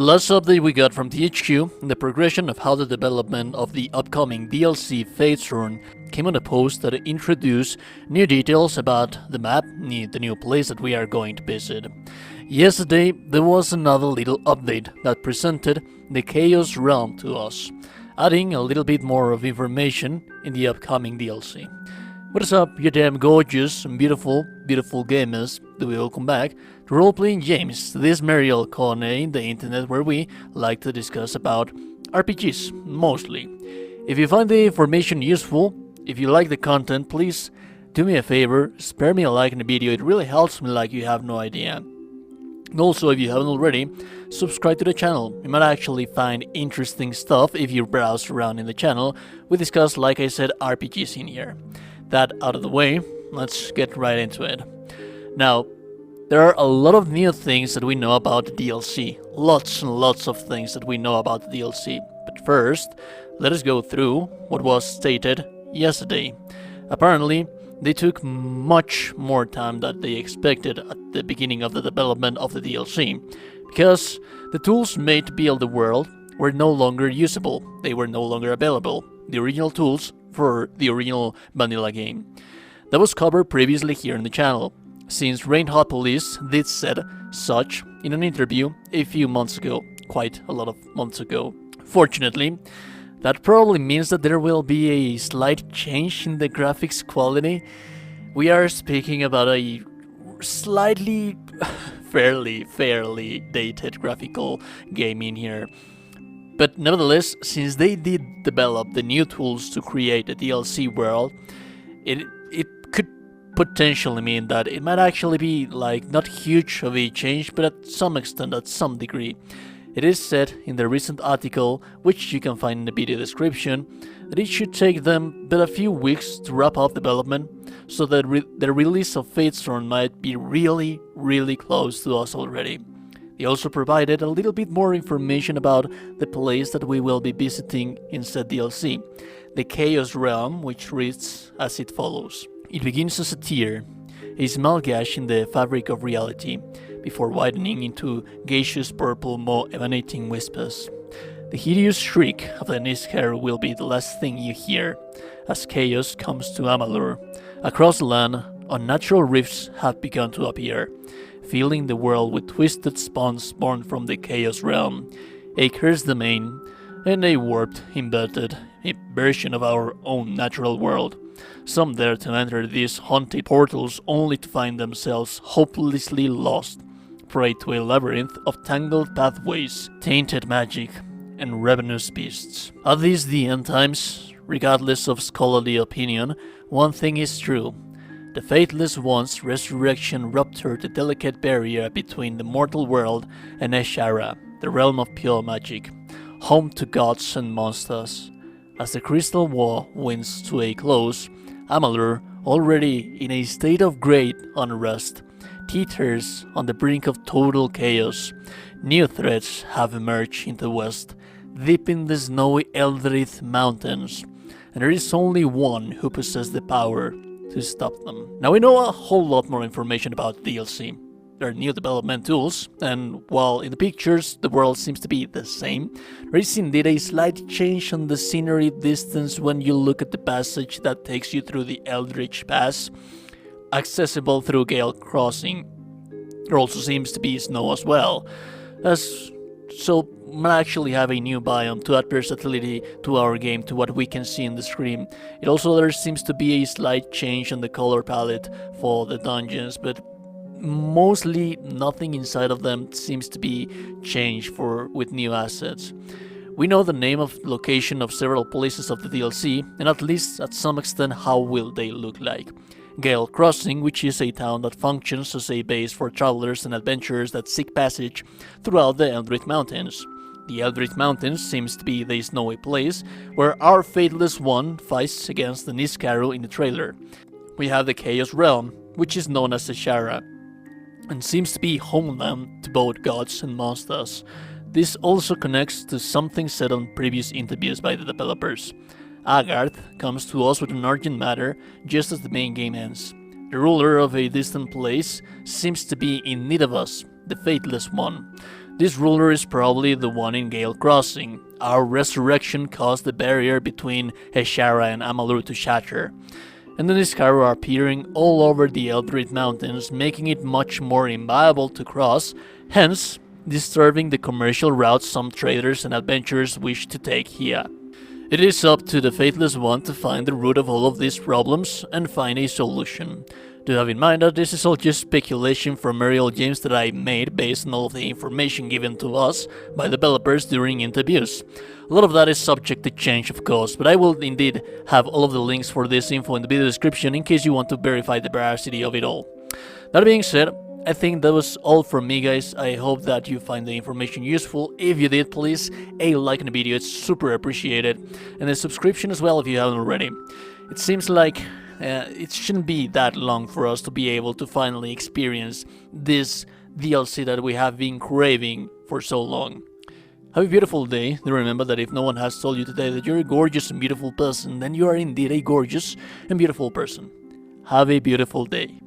The last update we got from THQ, the progression of how the development of the upcoming DLC Fatesworn came on a post that introduced new details about the map, the new place that we are going to visit. Yesterday, there was another little update that presented the Chaos Realm to us, adding a little bit more of information in the upcoming DLC. What is up, you damn gorgeous and beautiful gamers? Welcome back to Role-Playing James, this merry old corner in the internet where we like to discuss about RPGs, mostly. If you find the information useful, if you like the content, please do me a favor, spare me a like in the video, it really helps me like you have no idea. And also, if you haven't already, subscribe to the channel. You might actually find interesting stuff if you browse around in the channel. We discuss, like I said, RPGs in here. That out of the way, let's get right into it. Now, there are a lot of new things that we know about the DLC. Lots and lots of things that we know about the DLC. But first, let us go through what was stated yesterday. Apparently, they took much more time than they expected at the beginning of the development of the DLC, because the tools made to build the world were no longer usable. They were no longer available. The original tools for the original vanilla game. That was covered previously here in the channel, since Rain Hot Police did said such in an interview a few months ago, quite a lot of months ago. Fortunately, that probably means that there will be a slight change in the graphics quality. We are speaking about a slightly, fairly dated graphical game in here. But nevertheless, since they did develop the new tools to create a DLC world, it could potentially mean that it might actually be like not huge of a change, but at some extent, at some degree. It is said in the recent article, which you can find in the video description, that it should take them but a few weeks to wrap up development, so that the release of Fatesworn might be really close to us already. They also provided a little bit more information about the place that we will be visiting in said DLC, the Chaos Realm, which reads as it follows. It begins as a tear, a small gash in the fabric of reality, before widening into gaseous purple maw emanating whispers. The hideous shriek of the Niskaru will be the last thing you hear, as chaos comes to Amalur. Across the land, unnatural rifts have begun to appear, filling the world with twisted spawns born from the Chaos Realm, a cursed domain, and a warped, inverted version of our own natural world. Some dare to enter these haunted portals only to find themselves hopelessly lost, prey to a labyrinth of tangled pathways, tainted magic, and ravenous beasts. Are these the end times? Regardless of scholarly opinion, one thing is true. The Faithless One's resurrection ruptured the delicate barrier between the mortal world and Ashara, the realm of pure magic, home to gods and monsters. As the Crystal War winds to a close, Amalur, already in a state of great unrest, teeters on the brink of total chaos. New threats have emerged in the west, deep in the snowy Eldrith Mountains, and there is only one who possesses the power to stop them. Now we know a whole lot more information about DLC. There are new development tools, and while in the pictures the world seems to be the same, there is indeed a slight change on the scenery distance when you look at the passage that takes you through the Eldritch Pass, accessible through Gale Crossing. There also seems to be snow as well, so might actually have a new biome to add versatility to our game, to what we can see in the screen. It also there seems to be a slight change on the color palette for the dungeons, but mostly nothing inside of them seems to be changed with new assets. We know the name of location of several places of the DLC, and at least at some extent how will they look like. Gale Crossing, which is a town that functions as a base for travelers and adventurers that seek passage throughout the Eldritch Mountains. The Eldritch Mountains seems to be the snowy place where our Faithless One fights against the Niskaru in the trailer. We have the Chaos Realm, which is known as Ashara, and seems to be homeland to both gods and monsters. This also connects to something said on previous interviews by the developers. Agarth comes to us with an urgent matter just as the main game ends. The ruler of a distant place seems to be in need of us, the Faithless One. This ruler is probably the one in Gale Crossing. Our resurrection caused the barrier between Heshara and Amalur to shatter, and the Niskaru are appearing all over the Eldritch Mountains, making it much more inviable to cross, hence disturbing the commercial routes some traders and adventurers wish to take here. It is up to the Faithless One to find the root of all of these problems and find a solution. Do have in mind that this is all just speculation from RPJames that I made based on all of the information given to us by developers during interviews. A lot of that is subject to change, of course, but I will indeed have all of the links for this info in the video description in case you want to verify the veracity of it all. That being said, I think that was all from me, guys. I hope that you find the information useful. If you did, please a like on the video, it's super appreciated, and a subscription as well if you haven't already. It seems like it shouldn't be that long for us to be able to finally experience this DLC that we have been craving for so long. Have a beautiful day. Do remember that if no one has told you today that you're a gorgeous and beautiful person, then you are indeed a gorgeous and beautiful person. Have a beautiful day.